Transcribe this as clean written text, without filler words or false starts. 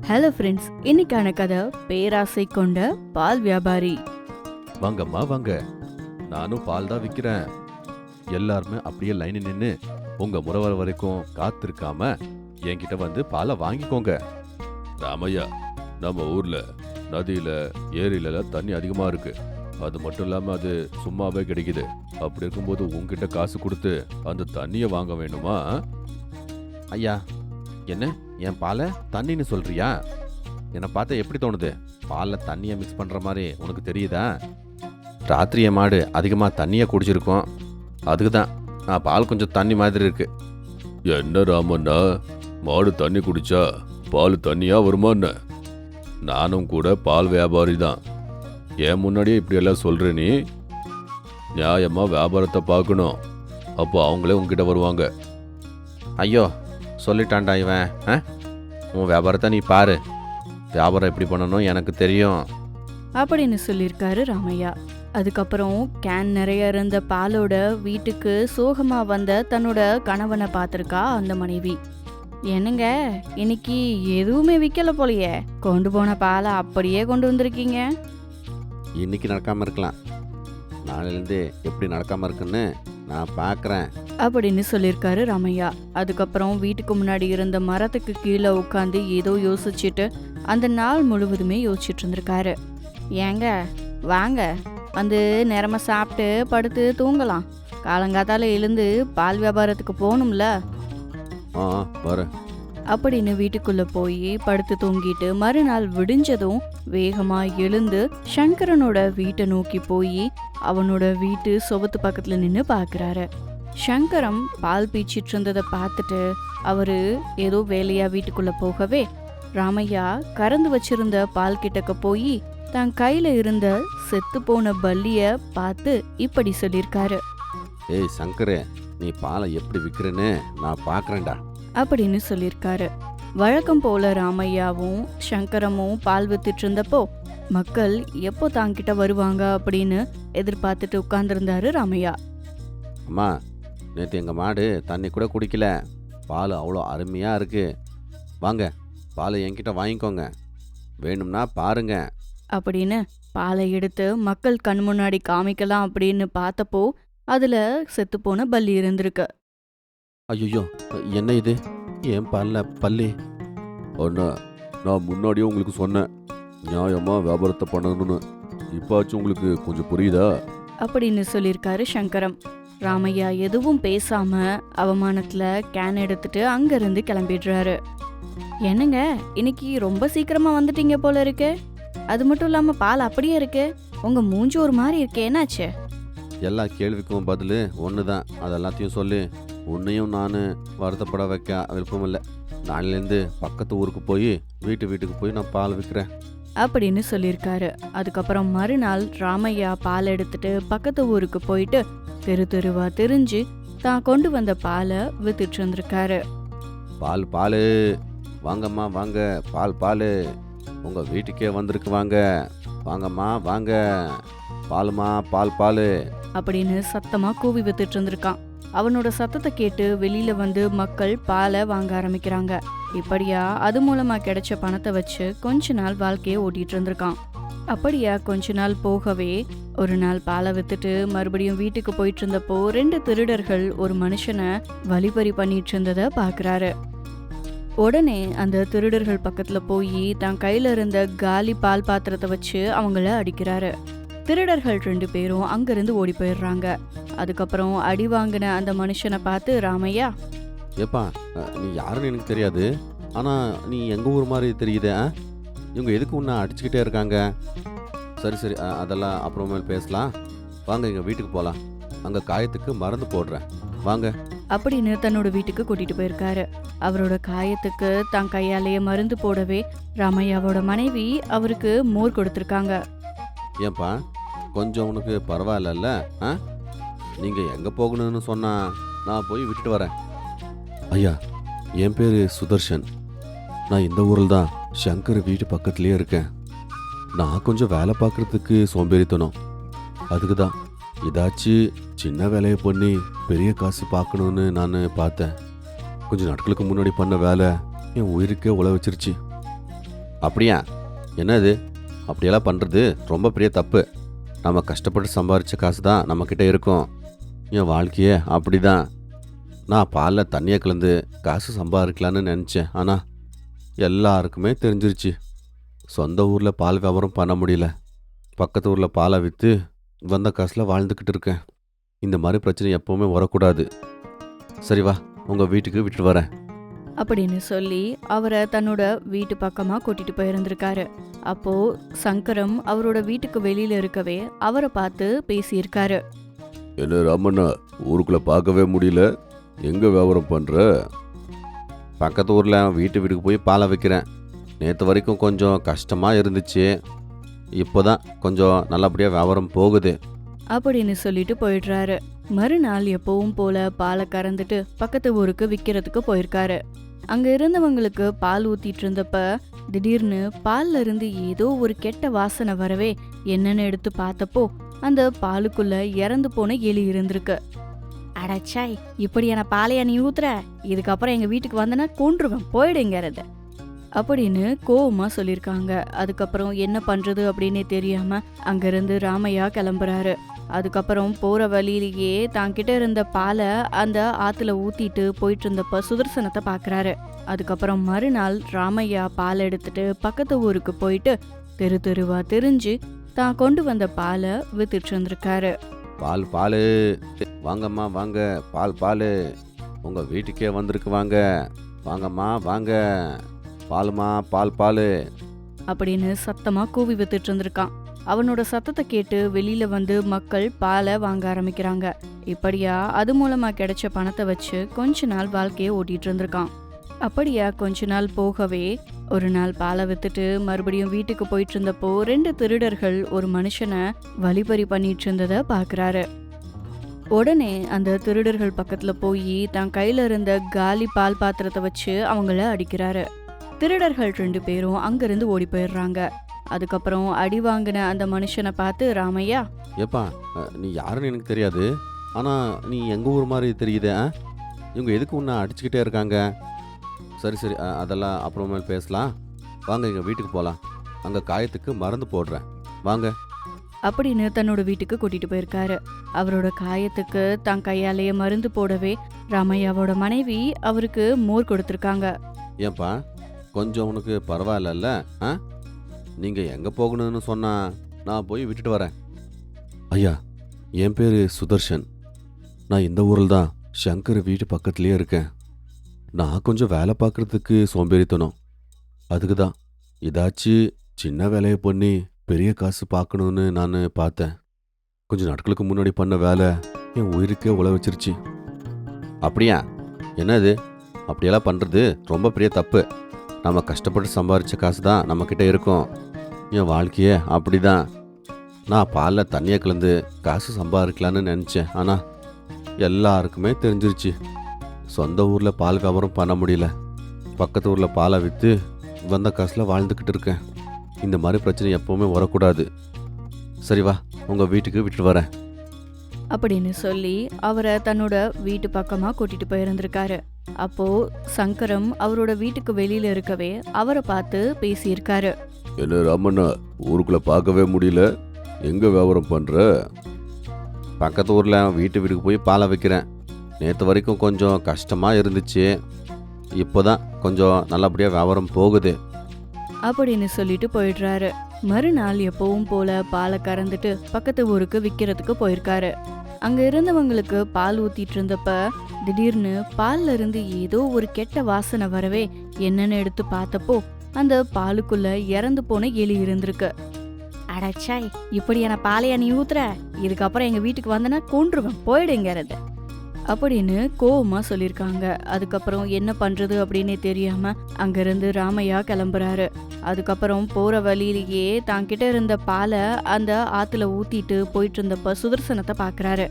Hello friends, இன்னைக்கான கதை பேராசை கொண்ட பால் வியாபாரி. வாங்கம்மா வாங்க, நானும் பால் தான் விற்கிறேன். எல்லாருமே அப்படியே லைன் நின்று உங்க முறை வர வரைக்கும் காத்திருக்காம என்கிட்ட வந்து பாலை வாங்கிக்கோங்க. ராமையா, நம்ம ஊர்ல நதியில ஏரியில தண்ணி அதிகமா இருக்கு. அது மட்டும் இல்லாம அது சும்மாவே கிடைக்குது. அப்படி இருக்கும்போது உங்ககிட்ட காசு கொடுத்து அந்த தண்ணியை வாங்க வேணுமா? ஐயா, என்ன என் பாலை தண்ணின்னு சொல்றியா? என்னை பார்த்தா எப்படி தோணுது? பாலில் தண்ணியை மிக்ஸ் பண்ணுற மாதிரி உனக்கு தெரியுதா? ராத்திரி என் மாடு அதிகமாக தண்ணியை குடிச்சிருக்கோம், அதுக்கு தான் நான் பால் கொஞ்சம் தண்ணி மாதிரி இருக்கு. என்ன ராமண்ணா, மாடு தண்ணி குடிச்சா பால் தண்ணியா வருமான்னு? நானும் கூட பால் வியாபாரி தான். ஏன் முன்னாடியே இப்படியெல்லாம் சொல்கிற நீ? நியாயமாக வியாபாரத்தை பார்க்கணும், அப்போ அவங்களே உங்ககிட்ட வருவாங்க. ஐயோ, சொல்லிட்டான்டா இவன். உன் வியாபாரத்தை நீ பாரு, வியாபாரம் எப்படி பண்ணணும் எனக்கு தெரியும் அப்படின்னு சொல்லியிருக்காரு ராமையா. அதுக்கப்புறம் கேன் நிறைய இருந்த பாலோட வீட்டுக்கு சோகமா வந்த தன்னோட கணவனை பார்த்திருக்கா அந்த மனைவி. என்னங்க, இன்னைக்கு எதுவுமே விற்கல போலையே, கொண்டு போன பாலை அப்படியே கொண்டு வந்திருக்கீங்க. இன்னைக்கு நடக்காமல் இருக்கலாம், நாளையிலேருந்து எப்படி நடக்காமல் இருக்குன்னு நான் பார்க்குறேன் அப்படின்னு சொல்லியிருக்காரு ராமையா. அதுக்கப்புறம் வீட்டுக்கு முன்னாடி இருந்த மரத்துக்கு கீழே உட்காந்து ஏதோ யோசிச்சுட்டு அந்த நாள் முழுவதுமே யோசிச்சுட்டு இருந்திருக்காரு. ஏங்க வாங்க, வந்து நேரமா சாப்பிட்டு படுத்து தூங்கலாம். காலங்காத்தால எழுந்து பால் வியாபாரத்துக்கு போகணும்ல வரேன் அப்படின்னு வீட்டுக்குள்ள போய் படுத்து தூங்கிட்டு மறுநாள் விடிஞ்சதும் வேகமா எழுந்து சங்கரனோட வீட்டை நோக்கி போய் அவனோட வீட்டு சுவத்து பக்கத்துல நின்னு பாக்குறாரு. சங்கரம் பால் பீச்சிட்டு இருந்ததை பார்த்துட்டு அவரு ஏதோ வேலையா வீட்டுக்குள்ள போகவே ராமையா கறந்து வச்சிருந்த பால் கிட்டக்க போய் தன் கையில இருந்த செத்து போன பல்லிய பார்த்து இப்படி சொல்லியிருக்காரு. ஏய் சங்கரே, நீ பாலை எப்படி விற்கிறேன்னு நான் பார்க்குறேன்டா அப்படின்னு சொல்லியிருக்காரு. வழக்கம் போல ராமையாவும் சங்கரமும் பால் வித்துட்டு இருந்தப்போ மக்கள் எப்போ தாங்கிட்ட வருவாங்க அப்படின்னு எதிர்பார்த்துட்டு உட்கார்ந்துருந்தாரு ராமையா. அம்மா, நேற்று எங்கள் மாடு தண்ணி கூட குடிக்கல, பால் அவ்வளோ அருமையாக இருக்கு. வாங்க, பாலை என்கிட்ட வாங்கிக்கோங்க, வேணும்னா பாருங்க அப்படின்னு பாலை எடுத்து மக்கள் கண் முன்னாடி காமிக்கலாம் அப்படின்னு பார்த்தப்போ அதுல செத்துப்போன பல்லி இருந்திருக்கு. ஐயோ, என்ன இது? ஏன் பாலில் பல்லி? அண்ணா, நான் முன்னாடியே உங்களுக்கு சொன்னேன் நியாயமாக வியாபாரத்தை பண்ணணும்னு. இப்போச்சும் உங்களுக்கு கொஞ்சம் புரியுதா? அப்படின்னு சொல்லியிருக்காரு சங்கரம். ராமையா எதுவும் பேசாம அவமானத்துல கேன் எடுத்துட்டு அங்கிருந்து கிளம்பிடுறாரு. என்னங்க, இன்னைக்கு ரொம்ப சீக்கிரமா வந்துட்டீங்க போல இருக்கு. அது மட்டும் இல்லாம பால் அப்படியே இருக்கு, உங்க மூஞ்சி ஒரு மாதிரி இருக்கு, என்னாச்சு? எல்லா கேள்விக்கும் பதில் ஒன்று தான், அது எல்லாத்தையும் சொல்லி உன்னையும் நான் வருத்தப்பட வைக்க விருப்பம் இல்லை. நாளிலேருந்து பக்கத்து ஊருக்கு போய் வீட்டுக்கு போய் நான் பால் விற்கிறேன் அப்படின்னு சொல்லியிருக்காரு. அதுக்கப்புறம் மறுநாள் ராமையா பால் எடுத்துட்டு பக்கத்து ஊருக்கு போயிட்டு தெரு தெருவா தெரிஞ்சு தான் கொண்டு வந்த பாலை வித்துட்டு இருந்திருக்காரு. பால் பால், வாங்கம்மா வாங்க, பால் பால் உங்கள் வீட்டுக்கே வந்திருக்கு, வாங்க வாங்கம்மா வாங்க, பாலுமா பால் பால் அப்படின்னு சத்தமா கூவி வித்துட்டு இருந்திருக்கான். அவனோட சத்தத்தை கேட்டு வெளியில வந்து மக்கள் பாலை வாங்க ஆரம்பிக்கிறாங்க. இப்படியா அது மூலமா கிடைச்ச பணத்தை வச்சு கொஞ்ச நாள் வாழ்க்கையை ஓட்டிட்டு இருந்திருக்கான். அப்படியா கொஞ்ச நாள் போகவே ஒரு நாள் பாலை வித்துட்டு மறுபடியும் வீட்டுக்கு போயிட்டு இருந்தப்போ 2 திருடர்கள் ஒரு மனுஷனை வழிபறி பண்ணிட்டு இருந்ததை பாக்குறாரு. உடனே அந்த திருடர்கள் பக்கத்துல போய் தான் கையில இருந்த காலி பால் பாத்திரத்தை வச்சு அவங்கள அடிக்கிறாரு. திருடர்கள் 2 பேரும் அங்கிருந்து ஓடி போயிடுறாங்க. அதுக்கப்புறம் அடி வாங்கின அந்த மனுஷனை பார்த்து ராமையா, ஏப்பா, நீ யாருன்னு எனக்கு தெரியாது, ஆனால் நீ எங்கள் ஊர் மாதிரி தெரியுதே, இவங்க எதுக்கு உன்னை அடிச்சுக்கிட்டே இருக்காங்க? சரி அதெல்லாம் அப்புறமேல் பேசலாம், வாங்க எங்கள் வீட்டுக்கு போகலாம், அங்கே காயத்துக்கு மருந்து போடுறேன், வாங்க அப்படின்னு தன்னோட வீட்டுக்கு கூட்டிட்டு போயிருக்காரு. அவரோட காயத்துக்கு தான் கையாலேயே மருந்து போடவே ராமையாவோட மனைவி அவருக்கு மோர் கொடுத்துருக்காங்க. ஏன்பா, கொஞ்சம் உனக்கு பரவாயில்லல்ல? நீங்கள் எங்கே போகணும்னு சொன்னால் நான் போய் விட்டுட்டு வரேன். ஐயா, என் பேர் சுதர்ஷன், நான் இந்த ஊரில் தான் சங்கர் வீட்டு பக்கத்துலேயே இருக்கேன். நான் கொஞ்சம் வேலை பார்க்குறதுக்கு சோம்பேறித்தனம், அதுக்கு தான் ஏதாச்சும் சின்ன வேலையை பண்ணி பெரிய காசு பார்க்கணுன்னு நான் பார்த்தேன். கொஞ்சம் நாட்களுக்கு முன்னாடி பண்ண வேலை என் உயிருக்கே உழ வச்சிருச்சு. அப்படியா? என்னது? அப்படியெல்லாம் பண்ணுறது ரொம்ப பெரிய தப்பு. நம்ம கஷ்டப்பட்டு சம்பாரித்த காசு தான் நம்மக்கிட்ட இருக்கும். என் வாழ்க்கையே அப்படி தான். நான் பாலில் தண்ணியை கலந்து காசு சம்பாதிக்கலான்னு நினச்சேன். ஆனால் எல்லாருக்குமே தெரிஞ்சிருச்சு. சொந்த ஊரில் பால் வியாபாரம் பண்ண முடியல. பக்கத்து ஊரில் பாலை விற்று வந்த காசில் வாழ்ந்துக்கிட்டு இருக்கேன். இந்த மாதிரி பிரச்சனை எப்போவுமே வரக்கூடாது. சரி வா, உங்கள் வீட்டுக்கு விட்டுட்டு வரேன். அப்படின்னு சொல்லி அவரை தன்னோட வீட்டு பக்கமா கூட்டிட்டு போயிருந்திருக்காரு. அப்போ சங்கரம் அவரோட வீட்டுக்கு வெளியில இருக்கவே அவரை பார்த்து பேசியிருக்காரு. என்ன ராமண்ணா, ஊருக்குள்ளே பார்க்கவே முடியல, எங்கே வியாபாரம் பண்ணுற? பக்கத்து ஊரில் வீட்டுக்கு போய் பாலை வைக்கிறேன். நேற்று வரைக்கும் கொஞ்சம் கஷ்டமாக இருந்துச்சு. இப்போ தான் கொஞ்சம் நல்லபடியாக வியாபாரம் போகுது. அப்படின்னு சொல்லிட்டு போயிடுறாரு. மறுநாள் எப்பவும் போல பாலை கறந்துட்டு பக்கத்து ஊருக்கு விற்கிறதுக்கு போயிருக்காரு. அங்க இருந்தவங்களுக்கு பால் ஊத்திட்டு இருந்தப்ப திடீர்னு பால்ல இருந்து ஏதோ ஒரு கெட்ட வாசனை வரவே என்னன்னு எடுத்து பார்த்தப்போ அந்த பாலுக்குள்ள இறந்து போன எலி இருந்திருக்கு. அடச்சாய், இப்படியான பாலையா நீ ஊத்துற? இதுக்கப்புறம் எங்க வீட்டுக்கு வந்தனா கொன்றுவேன், போயிடுங்கிறது அப்படின்னு கோவமா சொல்லிருக்காங்க. அதுக்கப்புறம் என்ன பண்றது அப்படின்னே தெரியாம அங்கிருந்து ராமையா கிளம்புறாரு. அதுக்கப்புறம் போற வழியிலேயே தான் கிட்ட இருந்த பாலை அந்த ஆத்துல ஊத்திட்டு போயிட்டு இருந்தப்ப சுதர்சனத்தை பாக்குறாரு. அதுக்கப்புறம் மறுநாள் ராமையா பால் எடுத்துட்டு பக்கத்து ஊருக்கு போயிட்டு தெரு தெருவா தெரிஞ்சு தான் கொண்டு வந்த பாலை வித்துட்டு இருந்திருக்காரு. பால் பால், வாங்கம்மா வாங்க, பால் பால் உங்கள் வீட்டுக்கே வந்திருக்கு, வாங்க வாங்கம்மா வாங்க, பாலுமா பால் பால் அப்படின்னு சத்தமா கூவி வித்துட்டு இருந்திருக்கான். அவனோட சத்தத்தை கேட்டு வெளியில வந்து மக்கள் பாலை வாங்க ஆரம்பிக்கிறாங்க. இப்படியா அது மூலமா கிடைச்ச பணத்தை வச்சு கொஞ்ச நாள் வாழ்க்கையை ஓட்டிட்டு இருந்திருக்கான். அப்படியா கொஞ்ச நாள் போகவே ஒரு நாள் பாலை வித்துட்டு மறுபடியும் வீட்டுக்கு போயிட்டு இருந்தப்போ 2 திருடர்கள் ஒரு மனுஷனை வழிபறி பண்ணிட்டு இருந்ததை பாக்குறாரு. உடனே அந்த திருடர்கள் பக்கத்துல போய் தான் கையில இருந்த காலி பால் பாத்திரத்தை வச்சு அவங்கள அடிக்கிறாரு. திருடர்கள் 2 பேரும் அங்கிருந்து ஓடி போயிடுறாங்க. அதுக்கப்புறம் அடி வாங்கின அந்த மனுஷனை பார்த்து ராமையா, ஏப்பா நீ யாருன்னு எனக்கு தெரியாது, ஆனால் நீ எங்கள் ஊர் மாதிரி தெரியுதே, இவங்க எதுக்கு உன்னை அடிச்சுக்கிட்டே இருக்காங்க? சரி சரி, அதெல்லாம் அப்புறமேல் பேசலாம், வாங்க எங்கள் வீட்டுக்கு போகலாம், அங்கே காயத்துக்கு மருந்து போடுறேன், வாங்க அப்படின்னு தன்னோட வீட்டுக்கு கூட்டிட்டு போயிருக்காரு. அவரோட காயத்துக்கு தான் கையாலேயே மருந்து போடவே ராமையாவோட மனைவி அவருக்கு மோர் கொடுத்துருக்காங்க. ஏன்பா கொஞ்சம் உனக்கு பரவாயில்லல்ல? நீங்கள் எங்கே போகணும்னு சொன்னா நான் போய் விட்டுட்டு வரேன். ஐயா, என் பேர் சுதர்ஷன். நான் இந்த ஊரில் தான் சங்கர் வீட்டு பக்கத்துலேயே இருக்கேன். நான் கொஞ்சம் வேலை பார்க்குறதுக்கு சோம்பேறித்தனம். அதுக்கு தான் ஏதாச்சும் சின்ன வேலையை பண்ணி பெரிய காசு பார்க்கணுன்னு நான் பார்த்தேன். கொஞ்சம் நாட்களுக்கு முன்னாடி பண்ண வேலை என் உயிருக்கே உழ வச்சிருச்சு. அப்படியா? என்னது? அப்படியெல்லாம் பண்ணுறது ரொம்ப பெரிய தப்பு. நம்ம கஷ்டப்பட்டு சம்பாரித்த காசு தான் நம்மக்கிட்ட இருக்கும். என் வாழ்க்கையே அப்படி தான். நான் பாலில் தண்ணியை கலந்து காசு சம்பாதிக்கலான்னு நினச்சேன். ஆனால் எல்லாருக்குமே தெரிஞ்சிருச்சு. சொந்த ஊரில் பால் வியாபாரம் பண்ண முடியல. பக்கத்து ஊரில் பாலை விற்று வந்த காசில் வாழ்ந்துக்கிட்டு இருக்கேன். இந்த மாதிரி பிரச்சனை எப்போவுமே வரக்கூடாது. சரி வா, உங்கள் வீட்டுக்கு விட்டுட்டு வரேன். அப்படின்னு சொல்லி அவரை தன்னோட வீட்டு பக்கமா கூட்டிட்டு போயிருந்திருக்காரு. அப்போ சங்கரம் அவரோட வீட்டுக்கு வெளியில இருக்கவே அவரை பார்த்து பேசியிருக்காரு. என்ன ராமண்ணா, ஊருக்குள்ளே பார்க்கவே முடியல, எங்கே வியாபாரம் பண்ணுற? பக்கத்து ஊரில் வீட்டுக்கு போய் பாலை வைக்கிறேன். நேற்று வரைக்கும் கொஞ்சம் கஷ்டமாக இருந்துச்சு. இப்போ தான் கொஞ்சம் நல்லபடியாக வியாபாரம் போகுது. அப்படின்னு சொல்லிட்டு போயிடுறாரு. மறுநாள் எப்பவும் போல பாலை கறந்துட்டு பக்கத்து ஊருக்கு விற்கிறதுக்கு போயிருக்காரு. அங்க இருந்தவங்களுக்கு பால் ஊத்திட்டு இருந்தப்ப திடீர்னு பால்ல இருந்து ஏதோ ஒரு கெட்ட வாசனை வரவே என்னன்னு எடுத்து பார்த்தப்போ அந்த பாலுக்குள்ள இறந்து போன எலி இருந்திருக்கு. அடச்சாய், இப்படியான பாலையா நீ ஊத்துற? இதுக்கப்புறம் எங்க வீட்டுக்கு வந்தனா கொன்றுவேன், போயிடுங்கிறது அப்படின்னு கோவமா சொல்லிருக்காங்க. அதுக்கப்புறம் என்ன பண்றது அப்படின்னே தெரியாம அங்கிருந்து ராமையா கிளம்புறாரு. அதுக்கப்புறம் போற வழியிலேயே தான் கிட்ட இருந்த பாலை அந்த ஆத்துல ஊத்திட்டு போயிட்டு இருந்தப்ப சுதர்சனத்தை பாக்குறாரு.